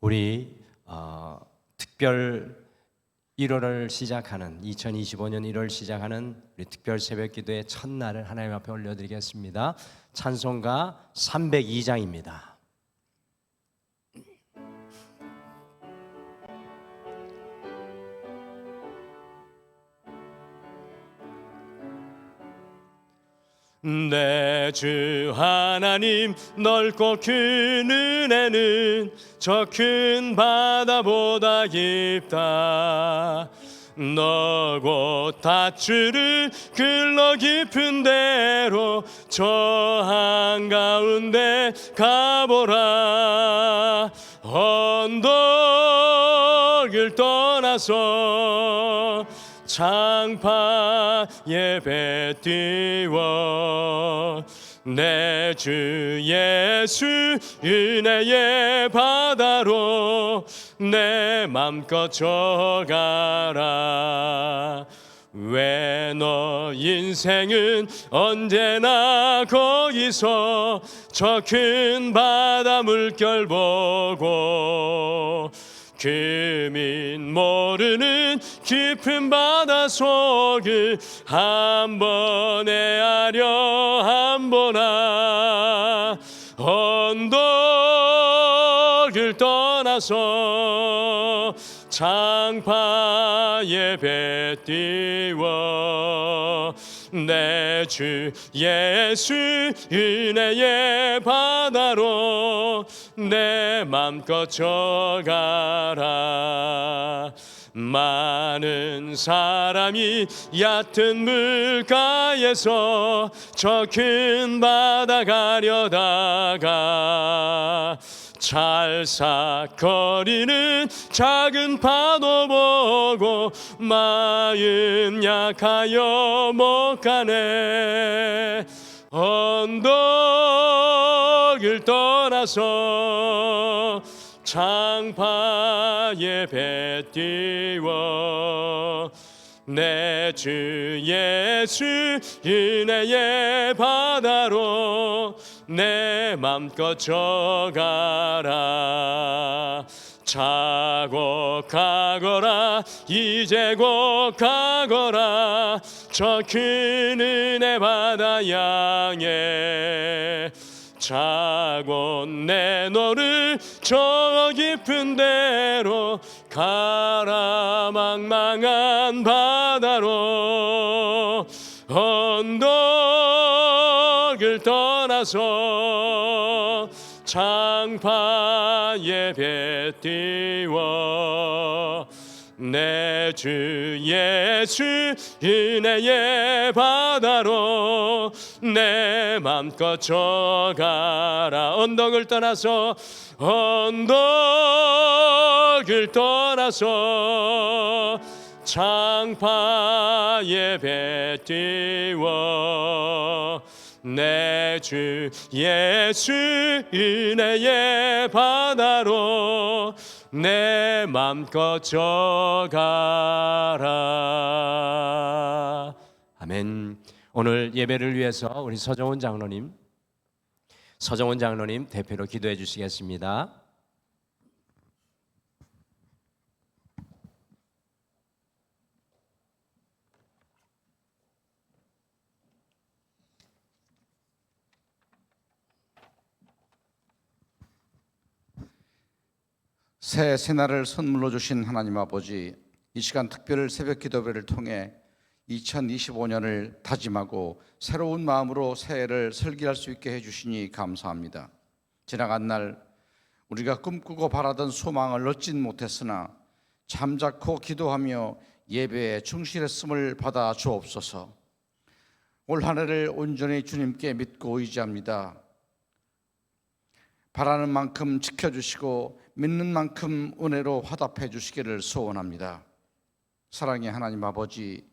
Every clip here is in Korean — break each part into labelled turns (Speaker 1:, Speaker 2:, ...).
Speaker 1: 우리 특별 1월을 시작하는 2025년 1월 시작하는 우리 특별 새벽기도의 첫날을 하나님 앞에 올려드리겠습니다. 찬송가 302장입니다. 내 주 하나님 넓고 큰 은혜는 저 큰 바다보다 깊다. 너고 닷줄을 흘러 깊은 데로 저 한가운데 가보라. 언덕을 떠나서 창파 예배 띄워 내 주 예수 은혜의 바다로 내 맘껏 져가라. 왜 너 인생은 언제나 거기서 저 큰 바다 물결 보고 금인 모르는 깊은 바다 속을 한 번에 하려 한번아. 언덕을 떠나서 창파 예배 띄워 내 주 예수 은혜의 바다로 내 맘껏 져가라. 많은 사람이 얕은 물가에서 저 큰 바다 가려다가 찰싹거리는 작은 파도 보고 마음 약하여 못 가네. 언덕을 떠나서 창파 예배 띄워 내 주 예수 은혜의 바다로 내 맘껏 져가라. 자고 가거라 이제 곧 가거라 저 큰 은혜 바다 향해. 자고 내 너를 저 깊은 데로 가라. 망망한 바다로 언덕을 떠나서 창파 예배 띄워 내 주 예수 은혜의 바다로 내 맘껏 져가라. 언덕을 떠나서 창파 예배 띄워 내 주 예수 은혜의 바다로 내 맘껏 져가라. 아멘. 오늘 예배를 위해서 우리 서정훈 장로님 대표로 기도해 주시겠습니다.
Speaker 2: 새 새날을 선물로 주신 하나님 아버지, 이 시간 특별 새벽 기도회를 통해 2025년을 다짐하고 새로운 마음으로 새해를 설계할 수 있게 해주시니 감사합니다. 지나간 날 우리가 꿈꾸고 바라던 소망을 얻진 못했으나 잠자코 기도하며 예배에 충실했음을 받아 주옵소서. 올 한 해를 온전히 주님께 믿고 의지합니다. 바라는 만큼 지켜주시고 믿는 만큼 은혜로 화답해 주시기를 소원합니다. 사랑의 하나님 아버지,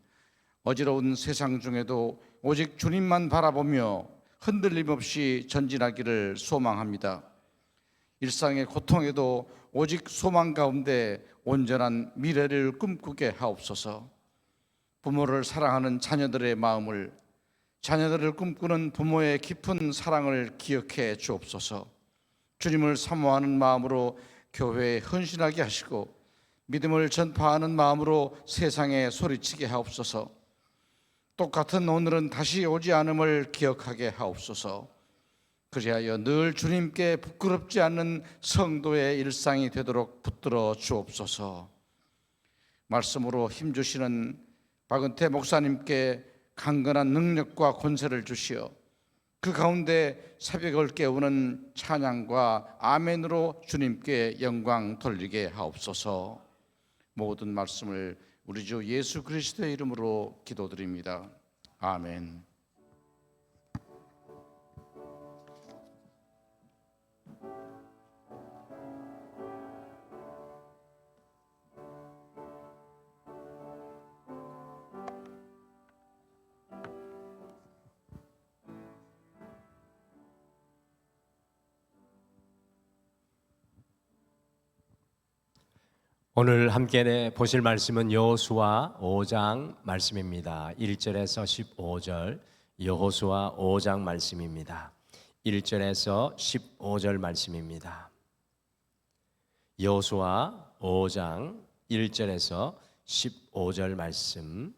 Speaker 2: 어지러운 세상 중에도 오직 주님만 바라보며 흔들림 없이 전진하기를 소망합니다. 일상의 고통에도 오직 소망 가운데 온전한 미래를 꿈꾸게 하옵소서. 부모를 사랑하는 자녀들의 마음을, 자녀들을 꿈꾸는 부모의 깊은 사랑을 기억해 주옵소서. 주님을 사모하는 마음으로 교회에 헌신하게 하시고 믿음을 전파하는 마음으로 세상에 소리치게 하옵소서. 똑같은 오늘은 다시 오지 않음을 기억하게 하옵소서. 그리하여 늘 주님께 부끄럽지 않는 성도의 일상이 되도록 붙들어 주옵소서. 말씀으로 힘주시는 박은태 목사님께 강건한 능력과 권세를 주시어 그 가운데 새벽을 깨우는 찬양과 아멘으로 주님께 영광 돌리게 하옵소서. 모든 말씀을 우리 주 예수 그리스도의 이름으로 기도드립니다. 아멘.
Speaker 1: 오늘 함께 보실 말씀은 여호수아 5장 말씀입니다. 1절에서 15절 여호수아 5장 말씀입니다. 1절에서 15절 말씀입니다. 여호수아 5장 1절에서 15절 말씀,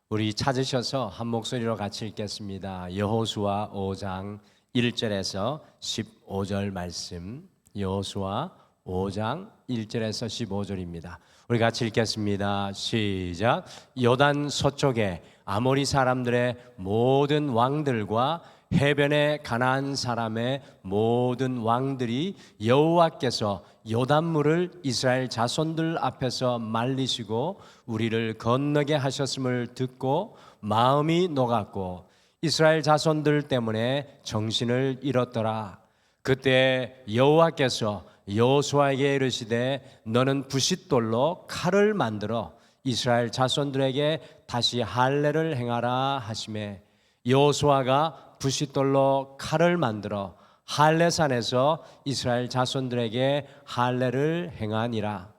Speaker 1: 우리 찾으셔서 한 목소리로 같이 읽겠습니다. 여호수아 5장 1절에서 15절 말씀, 여호수아 5장 1절에서 15절입니다. 우리 같이 읽겠습니다. 시작. 요단 서쪽에 아모리 사람들의 모든 왕들과 해변의 가나안 사람의 모든 왕들이 여호와께서 요단물을 이스라엘 자손들 앞에서 말리시고 우리를 건너게 하셨음을 듣고 마음이 녹았고 이스라엘 자손들 때문에 정신을 잃었더라. 그때 여호와께서 여호수아에게 이르시되 너는 부싯돌로 칼을 만들어 이스라엘 자손들에게 다시 할례를 행하라 하시매 여호수아가 부싯돌로 칼을 만들어 할례산에서 이스라엘 자손들에게 할례를 행하니라.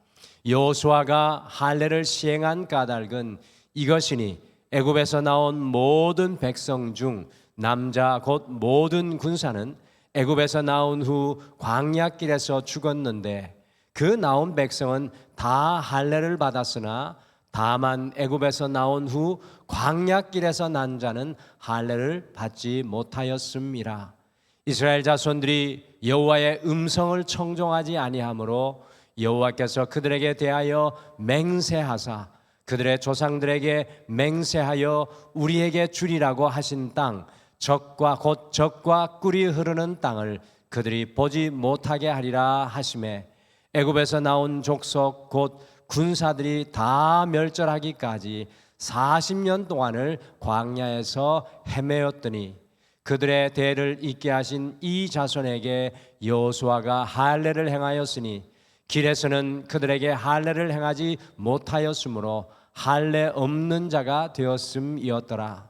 Speaker 1: 여호수아가 할례를 시행한 까닭은 이것이니 애굽에서 나온 모든 백성 중 남자 곧 모든 군사는 애굽에서 나온 후 광야길에서 죽었는데 그 나온 백성은 다 할례를 받았으나 다만 애굽에서 나온 후 광야길에서 난 자는 할례를 받지 못하였음이라. 이스라엘 자손들이 여호와의 음성을 청종하지 아니하므로 여호와께서 그들에게 대하여 맹세하사 그들의 조상들에게 맹세하여 우리에게 주리라고 하신 땅 적과 곧 적과 꿀이 흐르는 땅을 그들이 보지 못하게 하리라 하시매 애굽에서 나온 족속 곧 군사들이 다 멸절하기까지 40년 동안을 광야에서 헤매었더니 그들의 대를 잇게 하신 이 자손에게 여호수아가 할례를 행하였으니 길에서는 그들에게 할례를 행하지 못하였으므로 할례 없는 자가 되었음이었더라.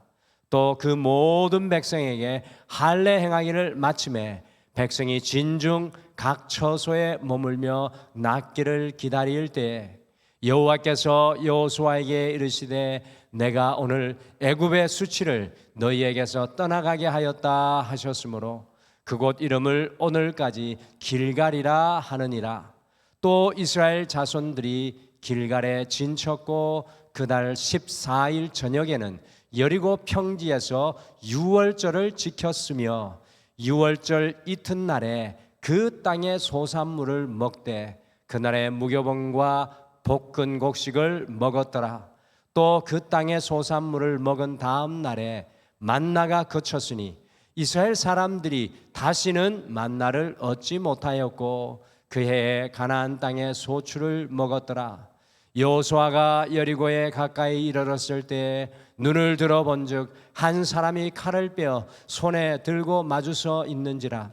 Speaker 1: 또 그 모든 백성에게 할례 행하기를 마침에 백성이 진중 각 처소에 머물며 낫기를 기다릴 때에 여호와께서 여호수아에게 이르시되 내가 오늘 애굽의 수치를 너희에게서 떠나가게 하였다 하셨으므로 그곳 이름을 오늘까지 길갈이라 하느니라. 또 이스라엘 자손들이 길갈에 진쳤고 그달 14일 저녁에는 여리고 평지에서 유월절을 지켰으며 유월절 이튿날에 그 땅의 소산물을 먹되 그날의 무교봉과 볶은 곡식을 먹었더라. 또 그 땅의 소산물을 먹은 다음 날에 만나가 그쳤으니 이스라엘 사람들이 다시는 만나를 얻지 못하였고 그 해에 가나안 땅의 소출을 먹었더라. 여호수아가 여리고에 가까이 이르렀을 때 눈을 들어본즉 한 사람이 칼을 빼어 손에 들고 마주서 있는지라.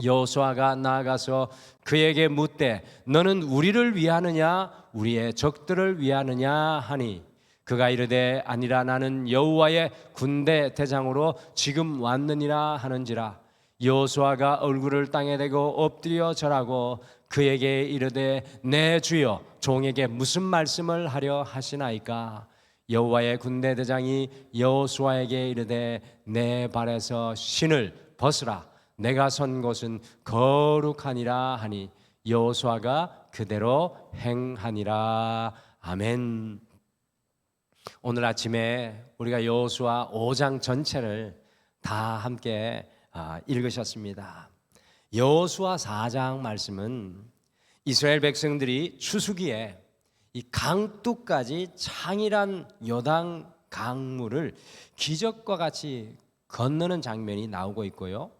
Speaker 1: 여호수아가 나아가서 그에게 묻되 너는 우리를 위하느냐 우리의 적들을 위하느냐 하니 그가 이르되 아니라 나는 여호와의 군대 대장으로 지금 왔느니라 하는지라. 여호수아가 얼굴을 땅에 대고 엎드려 절하고 그에게 이르되 내 주여 종에게 무슨 말씀을 하려 하시나이까. 여호와의 군대 대장이 여호수아에게 이르되 내 발에서 신을 벗으라 내가 선 곳은 거룩하니라 하니 여호수아가 그대로 행하니라. 아멘. 오늘 아침에 우리가 여호수아 5장 전체를 다 함께 읽으셨습니다. 여호수아 4장 말씀은 이스라엘 백성들이 추수기에 이 강둑까지 창이란 요단 강물을 기적과 같이 건너는 장면이 나오고 있고요.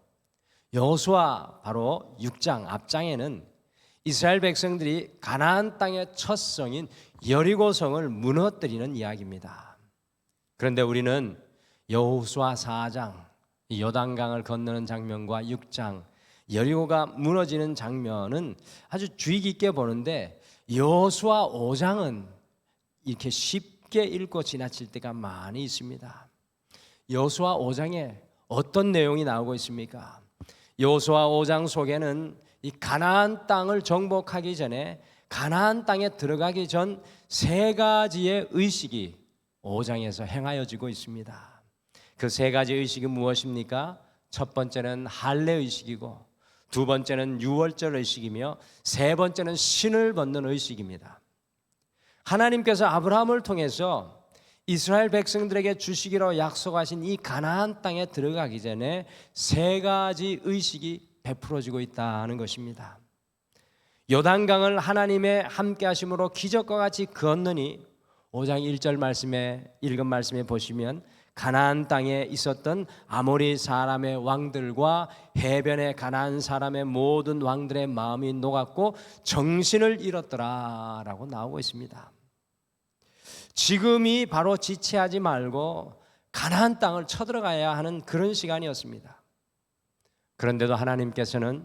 Speaker 1: 여호수아 바로 6장 앞장에는 이스라엘 백성들이 가나안 땅의 첫 성인 여리고성을 무너뜨리는 이야기입니다. 그런데 우리는 여호수아 4장 이 요단강을 건너는 장면과 6장 여리고가 무너지는 장면은 아주 주의 깊게 보는데 여호수아 5장은 이렇게 쉽게 읽고 지나칠 때가 많이 있습니다. 여호수아 5장에 어떤 내용이 나오고 있습니까? 여호수아 5장 속에는 이 가나안 땅을 정복하기 전에 가나안 땅에 들어가기 전 세 가지의 의식이 5장에서 행하여지고 있습니다. 그 세 가지 의식이 무엇입니까? 첫 번째는 할례 의식이고, 두 번째는 유월절 의식이며, 세 번째는 신을 벗는 의식입니다. 하나님께서 아브라함을 통해서 이스라엘 백성들에게 주시기로 약속하신 이 가나안 땅에 들어가기 전에 세 가지 의식이 베풀어지고 있다는 것입니다. 요단강을 하나님의 함께 하심으로 기적과 같이 건너니 5장 1절 말씀에 읽은 말씀에 보시면 가나안 땅에 있었던 아모리 사람의 왕들과 해변의 가나안 사람의 모든 왕들의 마음이 녹았고 정신을 잃었더라라고 나오고 있습니다. 지금이 바로 지체하지 말고 가나안 땅을 쳐들어가야 하는 그런 시간이었습니다. 그런데도 하나님께서는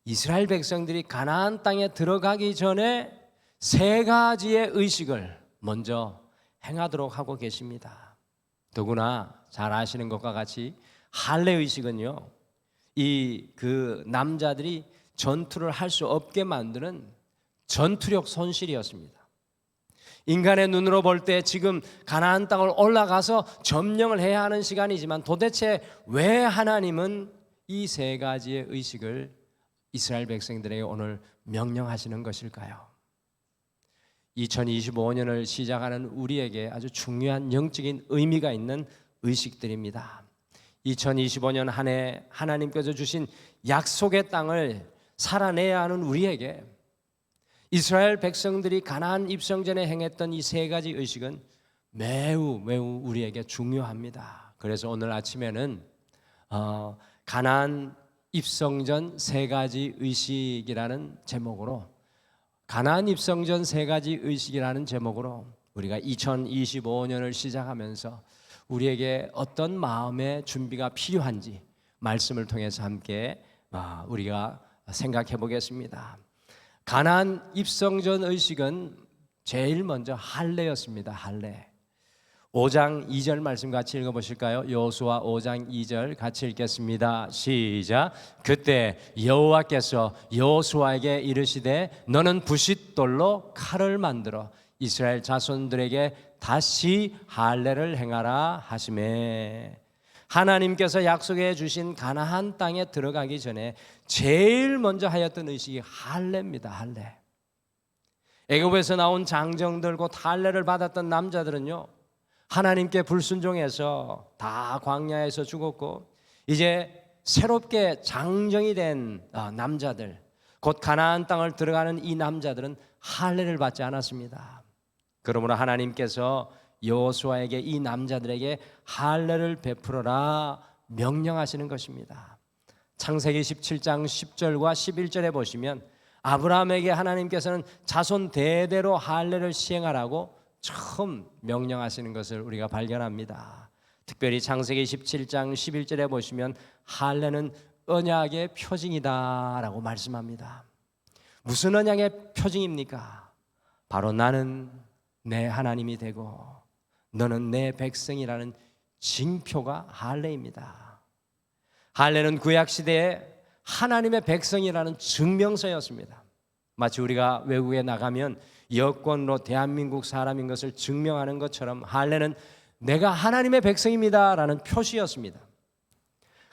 Speaker 1: 이스라엘 백성들이 가나안 땅에 들어가기 전에 세 가지의 의식을 먼저 행하도록 하고 계십니다. 더구나 잘 아시는 것과 같이 할례 의식은요, 그 남자들이 전투를 할 수 없게 만드는 전투력 손실이었습니다. 인간의 눈으로 볼 때 지금 가나안 땅을 올라가서 점령을 해야 하는 시간이지만 도대체 왜 하나님은 이 세 가지의 의식을 이스라엘 백성들에게 오늘 명령하시는 것일까요? 2025년을 시작하는 우리에게 아주 중요한 영적인 의미가 있는 의식들입니다. 2025년 한 해 하나님께서 주신 약속의 땅을 살아내야 하는 우리에게 이스라엘 백성들이 가나안 입성 전에 행했던 이 세 가지 의식은 매우 우리에게 중요합니다. 그래서 오늘 아침에는 가나안 입성 전 세 가지 의식이라는 제목으로, 가나안 입성 전 세 가지 의식이라는 제목으로 우리가 2025년을 시작하면서 우리에게 어떤 마음의 준비가 필요한지 말씀을 통해서 함께 우리가 생각해 보겠습니다. 가나안 입성 전 의식은 제일 먼저 할례였습니다. 할례. 5장 2절 말씀 같이 읽어보실까요? 여호수아 5장 2절 같이 읽겠습니다. 시작. 그때 여호와께서 여호수아에게 이르시되 너는 부싯돌로 칼을 만들어 이스라엘 자손들에게 다시 할례를 행하라 하시매. 하나님께서 약속해 주신 가나안 땅에 들어가기 전에 제일 먼저 하였던 의식이 할례입니다. 할례. 애굽에서 나온 장정들 곧 할례를 받았던 남자들은요, 하나님께 불순종해서 다 광야에서 죽었고, 이제 새롭게 장정이 된 남자들, 곧 가나안 땅을 들어가는 이 남자들은 할례를 받지 않았습니다. 그러므로 하나님께서 여호수아에게 이 남자들에게 할례를 베풀어라 명령하시는 것입니다. 창세기 17장 10절과 11절에 보시면 아브라함에게 하나님께서는 자손 대대로 할례를 시행하라고 처음 명령하시는 것을 우리가 발견합니다. 특별히 창세기 17장 11절에 보시면 할례는 언약의 표징이다라고 말씀합니다. 무슨 언약의 표징입니까? 바로 나는 내 하나님이 되고 너는 내 백성이라는 징표가 할례입니다. 할례는 구약 시대에 하나님의 백성이라는 증명서였습니다. 마치 우리가 외국에 나가면 여권으로 대한민국 사람인 것을 증명하는 것처럼 할례는 내가 하나님의 백성입니다라는 표시였습니다.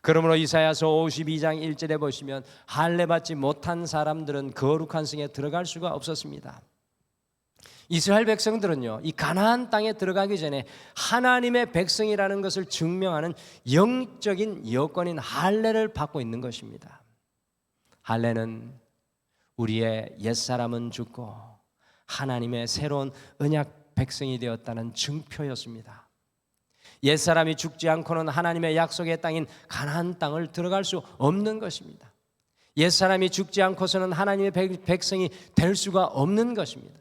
Speaker 1: 그러므로 이사야서 52장 1절에 보시면 할례 받지 못한 사람들은 거룩한 성에 들어갈 수가 없었습니다. 이스라엘 백성들은요, 이 가나안 땅에 들어가기 전에 하나님의 백성이라는 것을 증명하는 영적인 여건인 할례를 받고 있는 것입니다. 할례는 우리의 옛사람은 죽고 하나님의 새로운 언약 백성이 되었다는 증표였습니다. 옛사람이 죽지 않고는 하나님의 약속의 땅인 가나안 땅을 들어갈 수 없는 것입니다. 옛사람이 죽지 않고서는 하나님의 백성이 될 수가 없는 것입니다.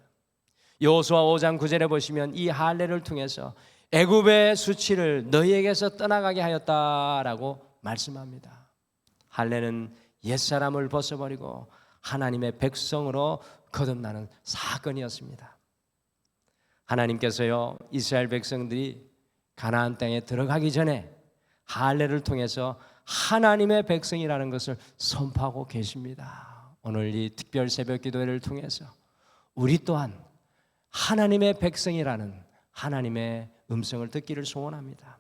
Speaker 1: 여호수아 5장 9절에 보시면 이 할례를 통해서 애굽의 수치를 너희에게서 떠나가게 하였다라고 말씀합니다. 할례는 옛사람을 벗어버리고 하나님의 백성으로 거듭나는 사건이었습니다. 하나님께서요, 이스라엘 백성들이 가나안 땅에 들어가기 전에 할례를 통해서 하나님의 백성이라는 것을 선포하고 계십니다. 오늘 이 특별 새벽 기도회를 통해서 우리 또한 하나님의 백성이라는 하나님의 음성을 듣기를 소원합니다.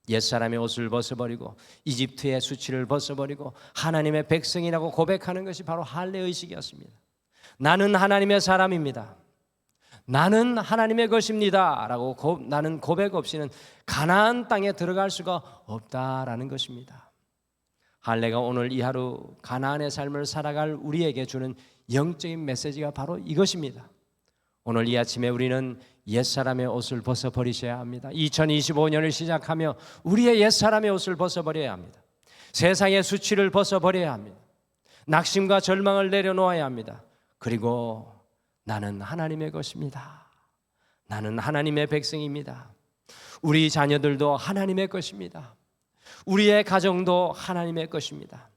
Speaker 1: 옛사람의 옷을 벗어버리고 이집트의 수치를 벗어버리고 하나님의 백성이라고 고백하는 것이 바로 할례의식이었습니다. 나는 하나님의 사람입니다. 나는 하나님의 것입니다 라고 나는 고백 없이는 가나안 땅에 들어갈 수가 없다라는 것입니다. 할례가 오늘 이 하루 가나안의 삶을 살아갈 우리에게 주는 영적인 메시지가 바로 이것입니다. 오늘 이 아침에 우리는 옛사람의 옷을 벗어버리셔야 합니다. 2025년을 시작하며 우리의 옛사람의 옷을 벗어버려야 합니다. 세상의 수치를 벗어버려야 합니다. 낙심과 절망을 내려놓아야 합니다. 그리고 나는 하나님의 것입니다. 나는 하나님의 백성입니다. 우리 자녀들도 하나님의 것입니다. 우리의 가정도 하나님의 것입니다.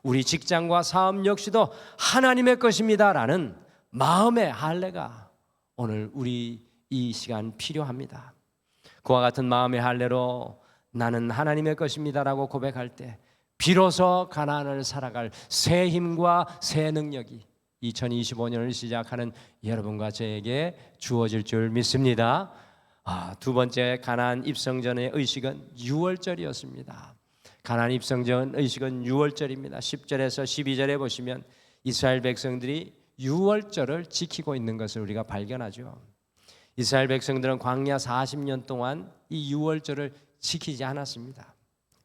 Speaker 1: 우리 직장과 사업 역시도 하나님의 것입니다 라는 마음의 할례가 오늘 우리 이 시간 필요합니다. 그와 같은 마음의 할례로 나는 하나님의 것입니다라고 고백할 때 비로소 가나안을 살아갈 새 힘과 새 능력이 2025년을 시작하는 여러분과 저에게 주어질 줄 믿습니다. 두 번째 가나안 입성 전의 의식은 유월절이었습니다. 가나안 입성 전 의식은 유월절입니다. 10절에서 12절에 보시면 이스라엘 백성들이 유월절을 지키고 있는 것을 우리가 발견하죠. 이스라엘 백성들은 광야 40년 동안 이 유월절을 지키지 않았습니다.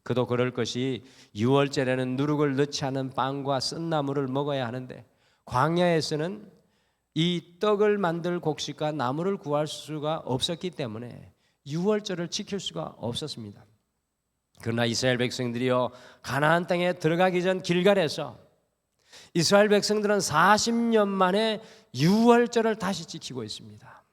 Speaker 1: 그도 그럴 것이 유월절에는 누룩을 넣지 않은 빵과 쓴나물을 먹어야 하는데 광야에서는 이 떡을 만들 곡식과 나무를 구할 수가 없었기 때문에 유월절을 지킬 수가 없었습니다. 그러나 이스라엘 백성들이요 가나안 땅에 들어가기 전 길갈에서 이스라엘 백성들은 40년 만에 유월절을 다시 지키고 있습니다.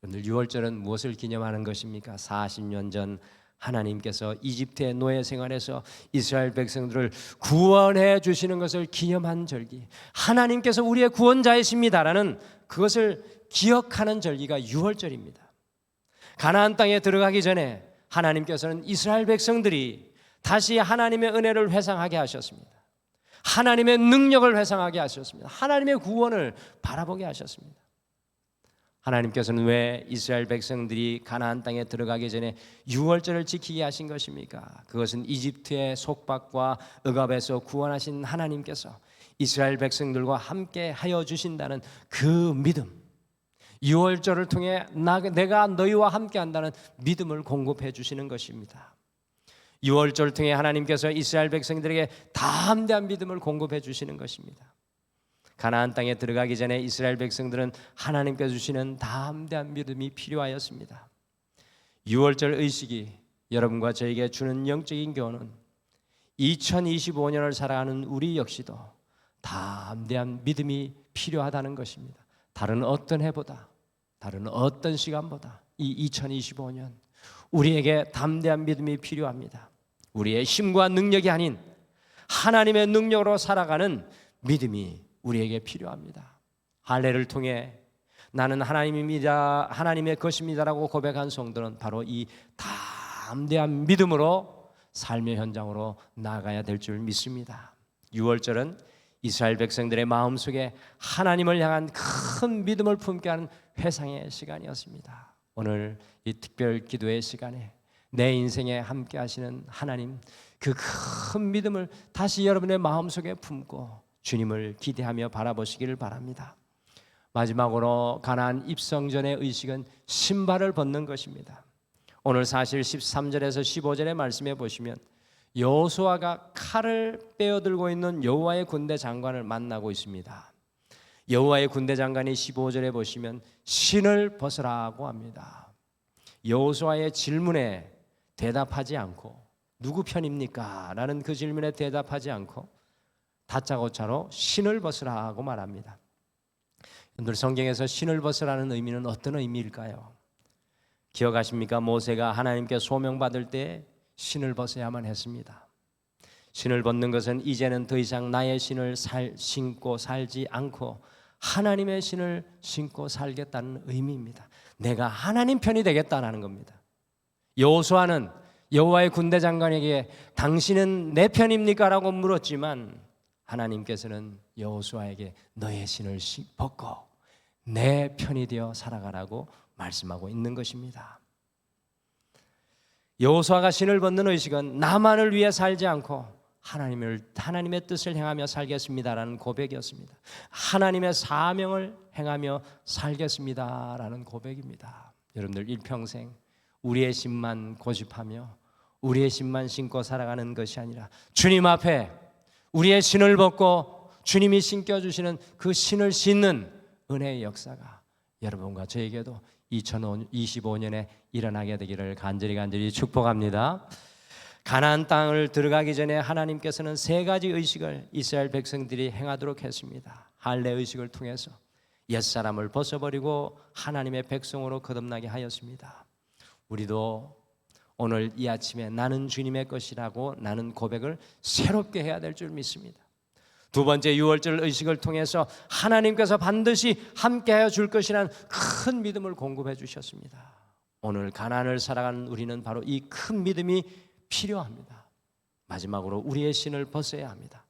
Speaker 1: 오늘 유월절은 무엇을 기념하는 것입니까? 40년 전 하나님께서 이집트의 노예 생활에서 이스라엘 백성들을 구원해 주시는 것을 기념한 절기, 하나님께서 우리의 구원자이십니다라는 그것을 기억하는 절기가 유월절입니다. 가나안 땅에 들어가기 전에 하나님께서는 이스라엘 백성들이 다시 하나님의 은혜를 회상하게 하셨습니다. 하나님의 능력을 회상하게 하셨습니다. 하나님의 구원을 바라보게 하셨습니다. 하나님께서는 왜 이스라엘 백성들이 가나안 땅에 들어가기 전에 유월절을 지키게 하신 것입니까? 그것은 이집트의 속박과 억압에서 구원하신 하나님께서 이스라엘 백성들과 함께 하여 주신다는 그 믿음, 유월절을 통해 내가 너희와 함께 한다는 믿음을 공급해 주시는 것입니다. 유월절을 통해 하나님께서 이스라엘 백성들에게 담대한 믿음을 공급해 주시는 것입니다. 가나안 땅에 들어가기 전에 이스라엘 백성들은 하나님께서 주시는 담대한 믿음이 필요하였습니다. 유월절 의식이 여러분과 저에게 주는 영적인 교훈은 2025년을 살아가는 우리 역시도 담대한 믿음이 필요하다는 것입니다. 다른 어떤 해보다, 다른 어떤 시간보다 이 2025년 우리에게 담대한 믿음이 필요합니다. 우리의 힘과 능력이 아닌 하나님의 능력으로 살아가는 믿음이 우리에게 필요합니다. 할례를 통해 나는 하나님입니다, 하나님의 것입니다라고 고백한 성도는 바로 이 담대한 믿음으로 삶의 현장으로 나아가야 될 줄 믿습니다. 유월절은 이스라엘 백성들의 마음속에 하나님을 향한 큰 믿음을 품게 하는 회상의 시간이었습니다. 오늘 이 특별 기도의 시간에 내 인생에 함께 하시는 하나님, 그 큰 믿음을 다시 여러분의 마음속에 품고 주님을 기대하며 바라보시기를 바랍니다. 마지막으로 가나안 입성 전의 의식은 신발을 벗는 것입니다. 오늘 사실 13절에서 15절의 말씀에 보시면 여호수아가 칼을 빼어들고 있는 여호와의 군대 장관을 만나고 있습니다. 여호와의 군대 장관이 15절에 보시면 신을 벗으라고 합니다. 여호수아의 질문에 대답하지 않고 누구 편입니까? 라는 그 질문에 대답하지 않고 다짜고짜로 신을 벗으라고 말합니다. 여러분들, 성경에서 신을 벗으라는 의미는 어떤 의미일까요? 기억하십니까? 모세가 하나님께 소명받을 때 신을 벗어야만 했습니다. 신을 벗는 것은 이제는 더 이상 나의 신을 신고 살지 않고 하나님의 신을 신고 살겠다는 의미입니다. 내가 하나님 편이 되겠다는 겁니다. 여호수아는 여호와의 군대 장관에게 당신은 내 편입니까? 라고 물었지만 하나님께서는 여호수아에게 너의 신을 벗고 내 편이 되어 살아가라고 말씀하고 있는 것입니다. 여호수아가 신을 벗는 의식은 나만을 위해 살지 않고 하나님의 뜻을 행하며 살겠습니다라는 고백이었습니다. 하나님의 사명을 행하며 살겠습니다라는 고백입니다. 여러분들, 일평생 우리의 신만 고집하며 우리의 신만 신고 살아가는 것이 아니라 주님 앞에 우리의 신을 벗고 주님이 신겨주시는 그 신을 신는 은혜의 역사가 여러분과 저에게도 2025년에 일어나게 되기를 간절히 축복합니다. 가나안 땅을 들어가기 전에 하나님께서는 세 가지 의식을 이스라엘 백성들이 행하도록 했습니다. 할례 의식을 통해서 옛사람을 벗어버리고 하나님의 백성으로 거듭나게 하였습니다. 우리도 오늘 이 아침에 나는 주님의 것이라고 나는 고백을 새롭게 해야 될 줄 믿습니다. 두 번째, 유월절 의식을 통해서 하나님께서 반드시 함께하여 줄 것이라는 큰 믿음을 공급해 주셨습니다. 오늘 가나안을 살아가는 우리는 바로 이 큰 믿음이 필요합니다. 마지막으로 우리의 신을 벗어야 합니다.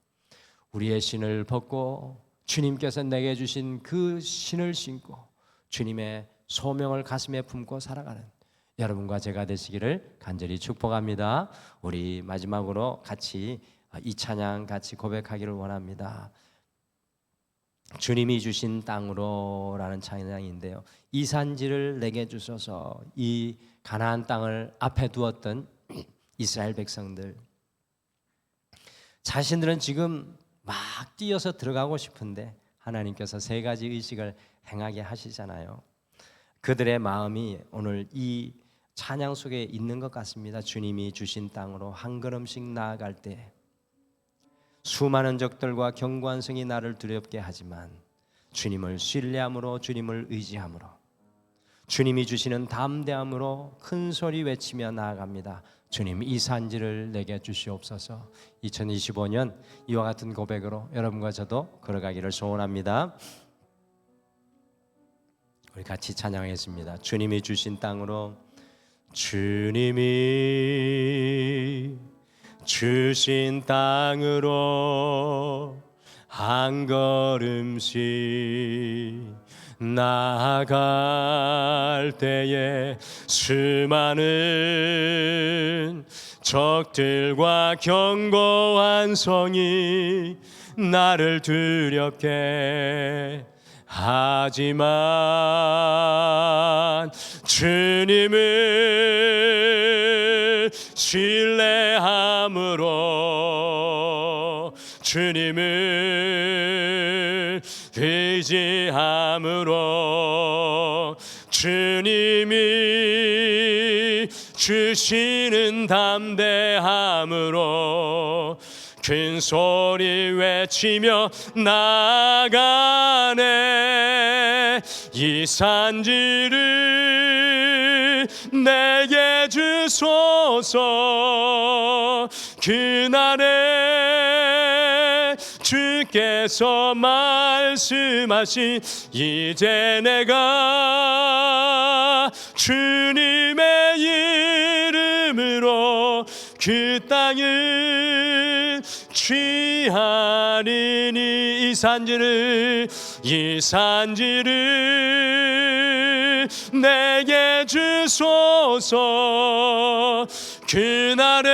Speaker 1: 우리의 신을 벗고 주님께서 내게 주신 그 신을 신고 주님의 소명을 가슴에 품고 살아가는 여러분과 제가 되시기를 간절히 축복합니다. 우리 마지막으로 같이 이 찬양 같이 고백하기를 원합니다. 주님이 주신 땅으로 라는 찬양인데요, 이 산지를 내게 주소서. 이 가나안 땅을 앞에 두었던 이스라엘 백성들, 자신들은 지금 막 뛰어서 들어가고 싶은데 하나님께서 세 가지 의식을 행하게 하시잖아요. 그들의 마음이 오늘 이 찬양 속에 있는 것 같습니다. 주님이 주신 땅으로 한 걸음씩 나아갈 때 수많은 적들과 견고한 성이 나를 두렵게 하지만 주님을 신뢰함으로, 주님을 의지함으로, 주님이 주시는 담대함으로 큰 소리 외치며 나아갑니다. 주님, 이 산지를 내게 주시옵소서. 2025년 이와 같은 고백으로 여러분과 저도 걸어가기를 소원합니다. 우리 같이 찬양하겠습니다. 주님이 주신 땅으로, 주님이 주신 땅으로 한 걸음씩 나아갈 때에 수많은 적들과 견고한 성이 나를 두렵게 하지만 주님을 신뢰함으로, 주님을 의지함으로, 주님이 주시는 담대함으로 큰 소리 외치며 나아가네. 이 산지를 내게 주소서. 그날에 주께서 말씀하신 이제 내가 주님의 이름으로 그 땅을 취하리니. 이 산지를 내게 주소서. 그날에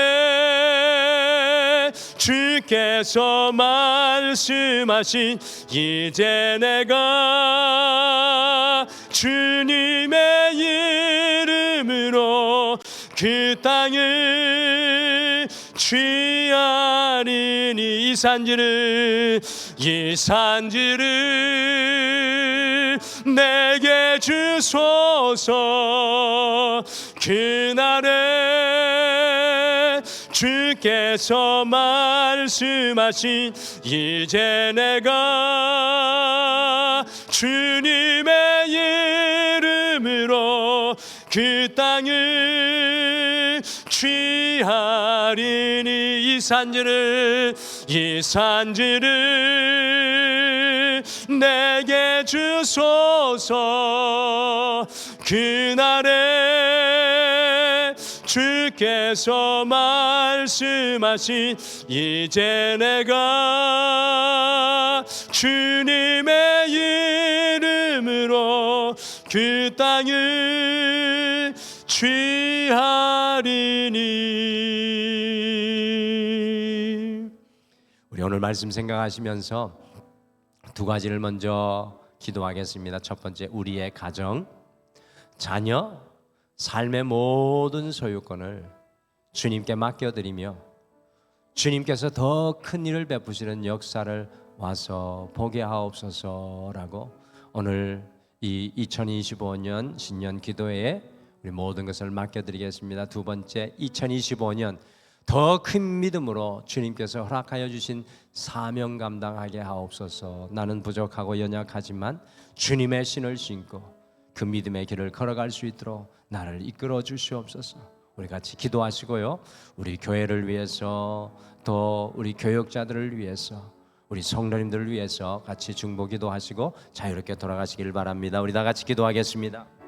Speaker 1: 주께서 말씀하신 이제 내가 주님의 이름으로 그 땅을 취하리니 이 산지를 내게 주소서. 그날에 주께서 말씀하신 이제 내가 주님의 이름으로 그 땅을 취하리니 이 산지를 내게 주소서. 그날에 주께서 말씀하신 이제 내가 주님의 이름으로 그 땅을 취하리니. 우리 오늘 말씀 생각하시면서 두 가지를 먼저 기도하겠습니다. 첫 번째, 우리의 가정, 자녀, 삶의 모든 소유권을 주님께 맡겨드리며 주님께서 더 큰 일을 베푸시는 역사를 와서 보게 하옵소서라고 오늘 이 2025년 신년 기도회에 우리 모든 것을 맡겨드리겠습니다. 두 번째, 2025년 더 큰 믿음으로 주님께서 허락하여 주신 사명 감당하게 하옵소서. 나는 부족하고 연약하지만 주님의 신을 신고 그 믿음의 길을 걸어갈 수 있도록 나를 이끌어 주시옵소서. 우리 같이 기도하시고요, 우리 교회를 위해서 또 우리 교역자들을 위해서 우리 성도님들을 위해서 같이 중보 기도하시고 자유롭게 돌아가시길 바랍니다. 우리 다 같이 기도하겠습니다.